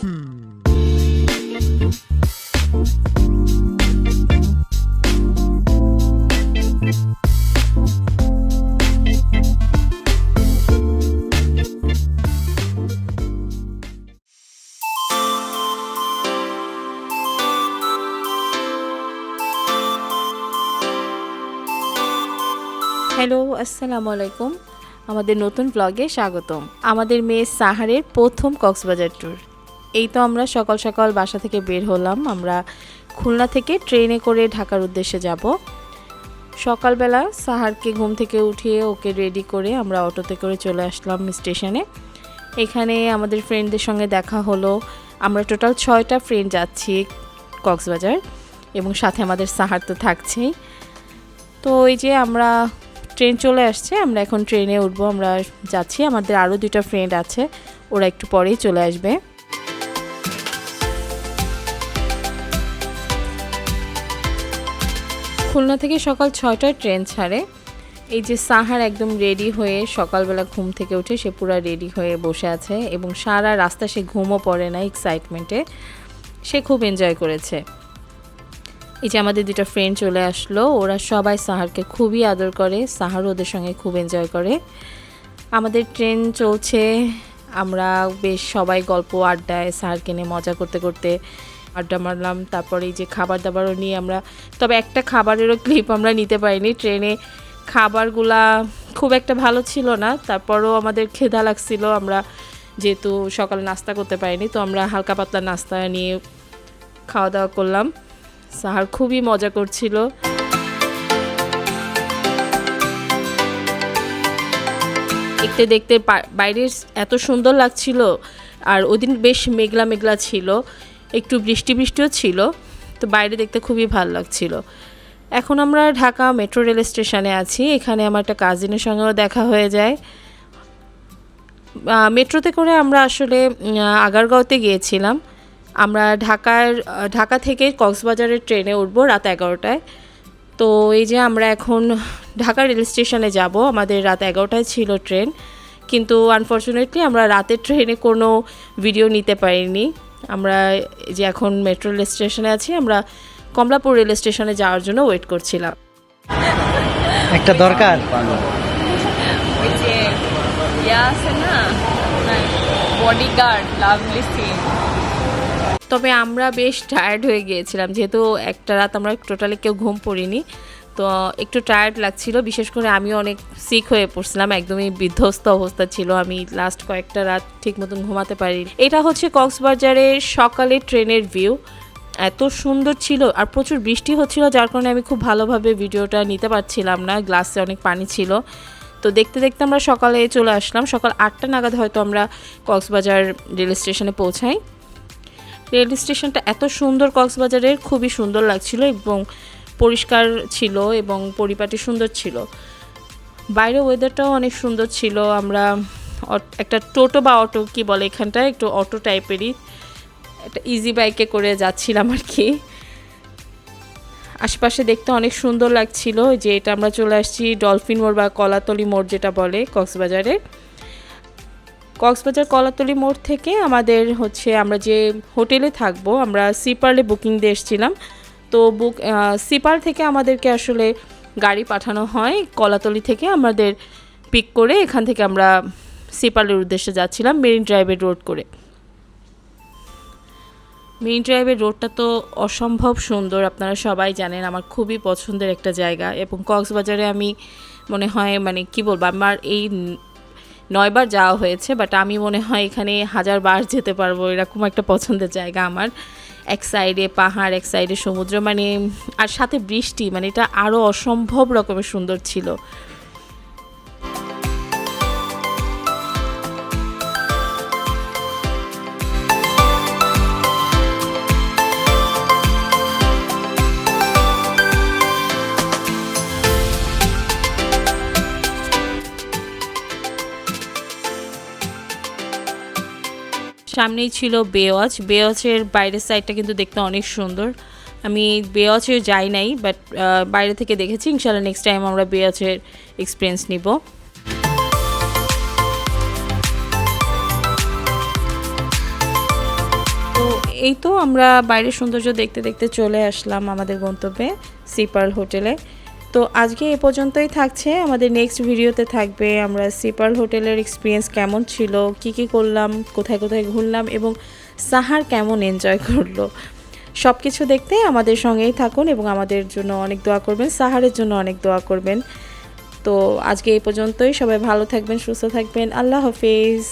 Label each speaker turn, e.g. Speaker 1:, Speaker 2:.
Speaker 1: Hello, আসসালামু আলাইকুম। আমাদের নতুন ব্লগে স্বাগতম। আমাদের মেয়ে সাহারের প্রথম কক্সবাজার ট্যুর। এই তো আমরা সকাল সকাল বাসা থেকে বের হলাম। আমরা খুলনা থেকে ট্রেনে করে ঢাকার উদ্দেশ্যে যাব। সকালবেলা সাহারকে ঘুম থেকে উঠিয়ে ওকে রেডি করে আমরা অটোতে করে চলে আসলাম স্টেশনে। এখানে আমাদের ফ্রেন্ডদের সঙ্গে দেখা হলো। আমরা টোটাল 6টা ফ্রেন্ড যাচ্ছি কক্সবাজার এবং সাথে আমাদের সাহার তো থাকছেই। তো এই যে আমরা ট্রেন চলে আসছে, আমরা এখন ট্রেনে উঠবো। আমরা যাচ্ছি, আমাদের আরও 2টা ফ্রেন্ড আছে, ওরা একটু পরেই চলে আসবে। খুলনা থেকে সকাল 6টায় ট্রেন ছাড়ে। এই যে সাহার একদম রেডি হয়ে সকালবেলা ঘুম থেকে উঠে সে পুরো রেডি হয়ে বসে আছে এবং সারা রাস্তা সে ঘুমও পড়ে না এক্সাইটমেন্টে। সে খুব এনজয় করেছে। এই যে আমাদের 2টা ফ্রেন্ড চলে আসলো, ওরা সবাই সাহারকে খুবই আদর করে, সাহারও ওদের সঙ্গে খুব এনজয় করে। আমাদের ট্রেন চলছে, আমরা বেশ সবাই গল্প আড্ডায় সাহারকে নিয়ে মজা করতে করতে আড্ডা মারলাম। তারপরে এই যে খাবার দাবারও নিয়ে আমরা, তবে একটা খাবারেরও ক্লিপ আমরা নিতে পারিনি। ট্রেনে খাবারগুলা খুব একটা ভালো ছিল না, তারপরও আমাদের ক্ষুধা লাগছিল। আমরা যেহেতু সকালে নাস্তা করতে পারিনি, তো আমরা হালকা পাতলা নাস্তা নিয়ে খাওয়া দাওয়া করলাম। সাহার খুবই মজা করছিল। দেখতে দেখতে বাইরে এত সুন্দর লাগছিল, আর ওদিন বেশ মেঘলা মেঘলা ছিল, একটু বৃষ্টি বৃষ্টিও ছিল, তো বাইরে দেখতে খুবই ভালো লাগছিল। এখন আমরা ঢাকা মেট্রো রেল স্টেশনে আছি। এখানে আমার একটা কাজিনের সঙ্গেও দেখা হয়ে যায়। মেট্রোতে করে আমরা আসলে আগারগাঁওতে গিয়েছিলাম। আমরা ঢাকা থেকে কক্সবাজারের ট্রেনে উঠবো রাত 11টায়। তো এই যে আমরা এখন ঢাকা রেল স্টেশনে যাব। আমাদের রাত 11টায় ছিল ট্রেন, কিন্তু আনফর্চুনেটলি আমরা রাতের ট্রেনে কোনো ভিডিও নিতে পারিনি। আমরা যে এখন মেট্রো রেল স্টেশনে আছি, আমরা কমলাপুর রেল স্টেশনে যাওয়ার জন্য ওয়েট করছিলাম।
Speaker 2: একটা দরকার
Speaker 1: ওই যে ইয়া আছে না, বডিগার্ড, লাভলি সিন। তবে আমরা বেশ টায়ার্ড হয়ে গিয়েছিলাম, যেহেতু একটা রাত আমরা টোটালি কেউ ঘুম পড়িনি, তো একটু টায়ার্ড লাগছিল। বিশেষ করে আমি অনেক সিক হয়ে পড়ছিলাম, একদমই বিধ্বস্ত অবস্থা ছিল। আমি লাস্ট কয়েকটা রাত ঠিক মতন ঘুমাতে পারিনি। এটা হচ্ছে কক্সবাজারের সকালে ট্রেনের ভিউ। এত সুন্দর ছিল, আর প্রচুর বৃষ্টি হচ্ছিল, যার কারণে আমি খুব ভালোভাবে ভিডিওটা নিতে পারছিলাম না। গ্লাসে অনেক পানি ছিল। তো দেখতে দেখতে আমরা সকালে চলে আসলাম। সকাল 8টা নাগাদ হয়তো আমরা কক্সবাজার রেল স্টেশনে পৌঁছাই। রেল স্টেশনটা এত সুন্দর, কক্সবাজারের খুবই সুন্দর লাগছিল এবং পরিষ্কার ছিল এবং পরিপাটি সুন্দর ছিল। বাইরে ওয়েদারটাও অনেক সুন্দর ছিল। আমরা একটা টোটো বা অটো কি বলে এখানটায়, একটু অটো টাইপেরই একটা ইজি বাইকে করে যাচ্ছিলাম আর কি। আশেপাশে দেখতে অনেক সুন্দর লাগছিল। যে এটা আমরা চলে আসছি ডলফিন মোড় বা কলাতলি মোড় যেটা বলে কক্সবাজারে। কক্সবাজার কলাতলি মোড় থেকে আমাদের হচ্ছে, আমরা যে হোটেলে থাকবো, আমরা সিপারলে বুকিং দিয়ে এসেছিলাম। তো সিপার থেকে আমাদেরকে আসলে গাড়ি পাঠানো হয় কলাতলি থেকে, আমাদের পিক করে এখান থেকে আমরা সিপারলের উদ্দেশ্যে যাচ্ছিলাম মেরিন ড্রাইভের রোড করে। মেরিন ড্রাইভের রোডটা তো অসম্ভব সুন্দর, আপনারা সবাই জানেন, আমার খুবই পছন্দের একটা জায়গা। এবং কক্সবাজারে আমি মনে হয় মানে কি বলবো, আমার এই 9 বার যাওয়া হয়েছে, বাট আমি মনে হয় এখানে 1000 বার যেতে পারবো, এরকম একটা পছন্দের জায়গা আমার। এক সাইডে পাহাড়, এক সাইডে সমুদ্র, মানে আর সাথে বৃষ্টি, মানে এটা আরও অসম্ভব রকমের সুন্দর ছিল। সামনেই ছিল বেওয়াচ। বেওয়াচের বাইরের সাইডটা কিন্তু দেখতে অনেক সুন্দর। আমি বেওয়াচে যাই নাই, বাট বাইরে থেকে দেখেছি। ইনশাআল্লাহ নেক্সট টাইম আমরা বেওয়াচের এক্সপিরিয়েন্স নিব। এই তো আমরা বাইরের সৌন্দর্য দেখতে দেখতে চলে আসলাম আমাদের গন্তব্যে সি পার্ল হোটেলে। তো আজকে এ পর্যন্তই থাকছে, আমাদের নেক্সট ভিডিওতে থাকবে আমরা সি পার্ল হোটেলের এক্সপিরিয়েন্স কেমন ছিল, কি কি করলাম, কোথায় কোথায় ঘুরলাম এবং সাহার কেমন এনজয় করলো। সব কিছু দেখতে আমাদের সঙ্গেই থাকুন এবং আমাদের জন্য অনেক দোয়া করবেন, সাহারের জন্য অনেক দোয়া করবেন। তো আজকে এই পর্যন্তই, সবাই ভালো থাকবেন, সুস্থ থাকবেন, আল্লাহ হাফেজ।